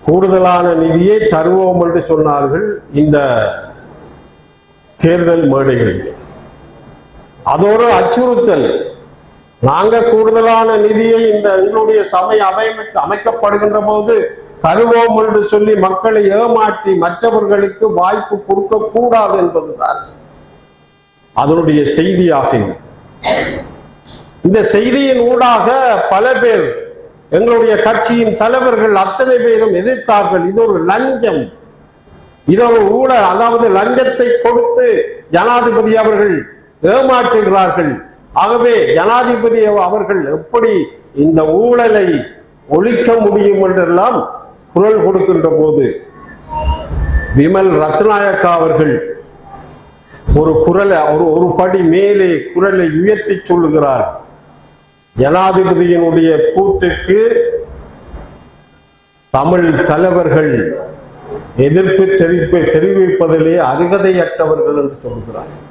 கூடுதலான நிதியை தருவோம் என்று சொன்னார்கள் இந்த தேர்தல் மேடைகள். அதோடு அச்சுறுத்தல், நாங்க கூடுதலான நிதியை இந்த எங்களுடைய சபை அமைக்கப்படுகின்ற போது தருவோம் என்று சொல்லி மக்களை ஏமாற்றி மற்றவர்களுக்கு வாய்ப்பு கொடுக்க கூடாது என்பதுதான் அதனுடைய செய்தியாக. இந்த செய்தியின் ஊடாக பல பேர், எங்களுடைய கட்சியின் தலைவர்கள் அத்தனை பேரும் எதிர்த்தார்கள். இது ஒரு லஞ்சம், இது ஒரு ஊழல், அதாவது லஞ்சத்தை கொடுத்து ஜனாதிபதி அவர்கள் ஏமாற்றுகிறார்கள். ஆகவே ஜனாதிபதி அவர்கள் எப்படி இந்த ஊழலை ஒழிக்க முடியும் என்றெல்லாம் குரல் கொடுக்கின்ற போது விமல் ரத்நாயக்கா அவர்கள் ஒரு குரலை ஒரு படி மேலே குரலை உயர்த்தி சொல்லுகிறார். ஜனாதிபதியினுடைய கூற்றுக்கு தமிழ் தலைவர்கள் எதிர்ப்பு தெரிவிப்பதிலே அருகதையற்றவர்கள் என்று சொல்கிறார்.